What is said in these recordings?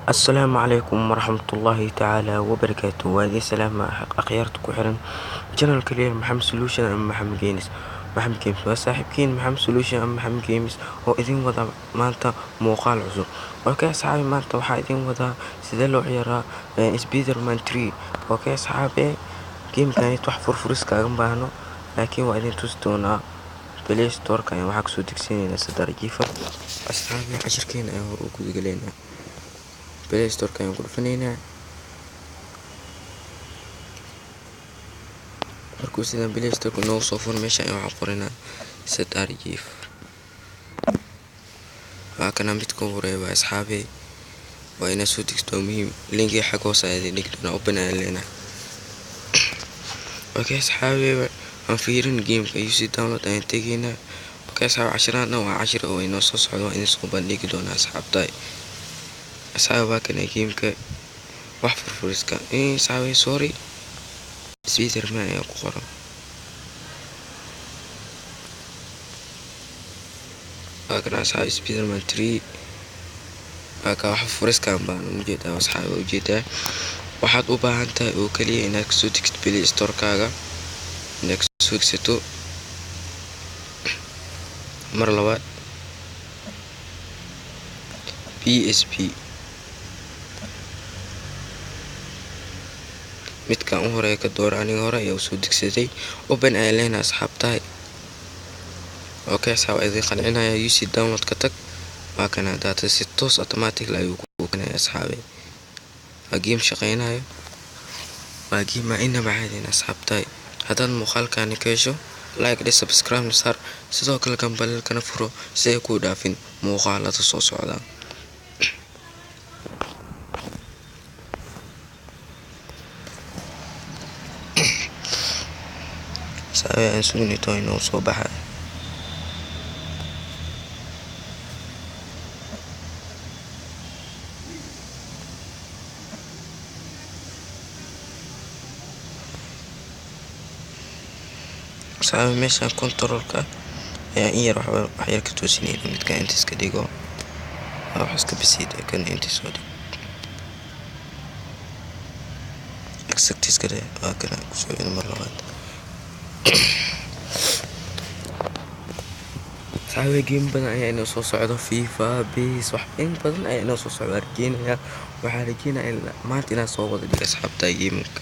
السلام عليكم ورحمة الله تعالى وبركاته. وهذه سلامة أخيارتك وحرن channel كلير محمد سولوشن أم محمد جيمس وصاحبكين محمد سولوشن أم محمد جيمس oo idin wada maanta muuqaal cusub. Okay asxaabi, maanta waxaa idin wadaa sida loo ciyaaraa Spiderman 3. Okay asxaabi, gamekan wax furfuris kaaga baahno, laakiin waa idin tusi doonaa Play Store ka waxaa kusoo degsiinayna sadar jiifar. asxaabi cashirkeena ayaan hor u gudagaleynaa. Play Store ka ayaan ku dhufaneynaa. markuu sidan Play Store ka noogu soo furo, meesha ayaan waxaan qoranaa sadar jiifar. waa kana midka ugu horeeya asxaabi, waa inaa soo degto muhiim. linki xag hoose ayaa idin dhigi doonaa, open ayaan leenahay. okay asxaabi, aan fiirin gameka UC download ayaan tegaynaa. okay asxaabi, cashiraadna waa cashir oo inoo soo socdo, waa idin soo bandhigi doonaa asxaabtay. asxaabi waa kana gameka wax furfuriska asxaabi, sorry Spiderman ayaa ku qoran. waa kana asxaabi, Spiderman 3 waa ka wax furfuriska baan ujeedaa asxaabi. ujeedaa waxaad u baahan tahay oo kaliya inaad kasoo degto Play Store kaaga, inaad kasoo degsato. mar labaad PSP midkan u horeeya ka door. aniga hore ayaa usoo degsaday, open ayaan leenahay asxaabtahay. okay asxaabi, idin qancinaya UC download ka tag. waa kana data si toos automatic ayuu ku keenaya asxaabi. waa game shaqeynayo, waa game inaba caadin asxaabtahay. haddaad muuqaalkani ka hesho, like dhe, subscribe sar, sidoo kale gambalelkana furo si ay ku dhaafin muuqaalada soo socda. asxaabi aan sugnito inuu soo baxay. asxaabi meeshan controlka ayaa in yar wax yar ka toosinayna. midka inta iska dhigo, wax iska basiid kan inta soo dhig exact iska dhig. waa kana kusoo in mar labaad. asxaabi game badan ayaa inoo soo socdo, FIFA, PES, wax in badan ayaa inoo soo socdo. arkeynaya waxaa rajeynaya maanta inaan soo wada dhigo asxaabta gameka.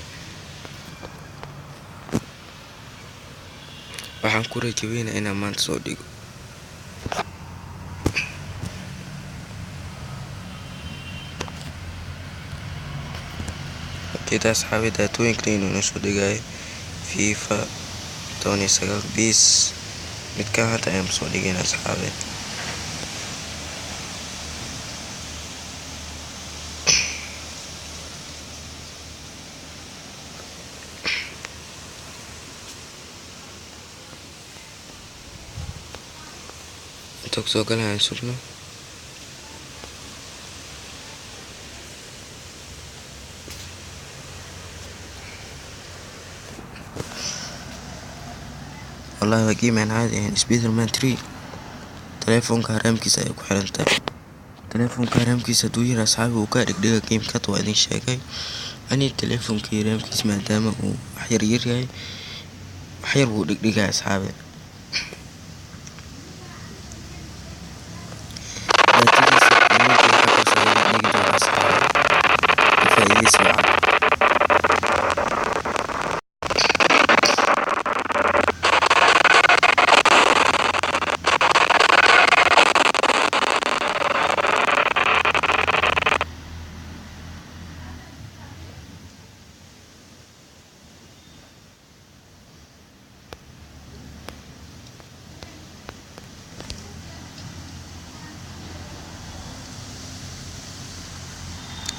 waxaan ku rajaweynaa inaan maanta soo dhigo. okay asxaabi, daatooyinka inuu soo dhigayo FIFA 19 PES midka hadda ayaan soo dhigaynaa asxaabi. inta kusoo galayaan sugno. والله waa game aan caadi ahayn. Spiderman 3 telefoonka haramkiisa ay ku xiran tahay. telefoonka haramkiisa haduu yar asxaabi uu ka dhigdhiga gameka waa idin sheegay. ani telefoonka haramkiisa maadaama uu wax yar yahay, wax yar buu dhigdhigaa asxaabi.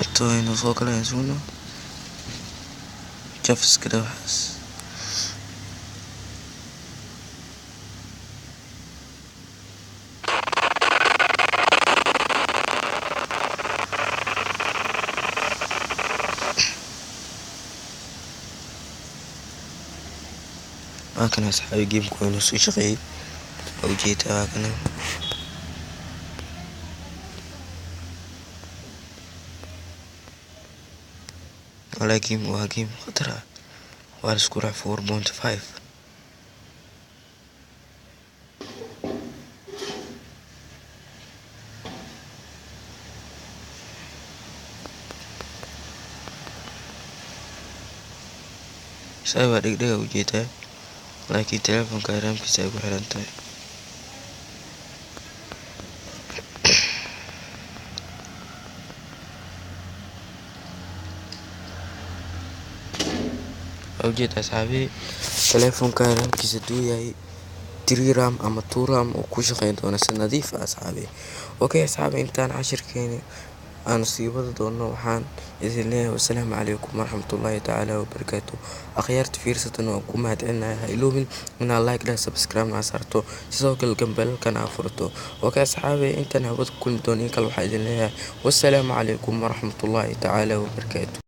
inta inuu soo galayaan sugno. jafiska dhawaxaas waa kana asxaabi, gameku waa inuu soo shaqeeyay. ujeedaa waa kana ولكن waa game khatar ah waa la isku raac 4.5 shay waa dhegdhega ujeedaa laakiin telefoonka raamkiisa ay ku xiran tahay ujeeda asxaabi telefoonka raamkiisa duu yahay 3 ram ama 2 ram oo ku shaqeyn doona si nadiif ah asxaabi okay asxaabi intaan cashirkeena aan sii wada doono waxaan idin leeyahay wassalaamu calaykum waraxmatullaahi tacaala wabarakaatu akhyaarta fiirsatana waan ku mahadcelinahay ha iloobin inaad like dhah subscribe na saarto sidoo kale gambalkan aa furto okay asxaabi intaan hawada ku kulmi doono in kale waxaan idin leeyahay wassalaamu calaykum waraxmatullaahi tacaala wabarakaatu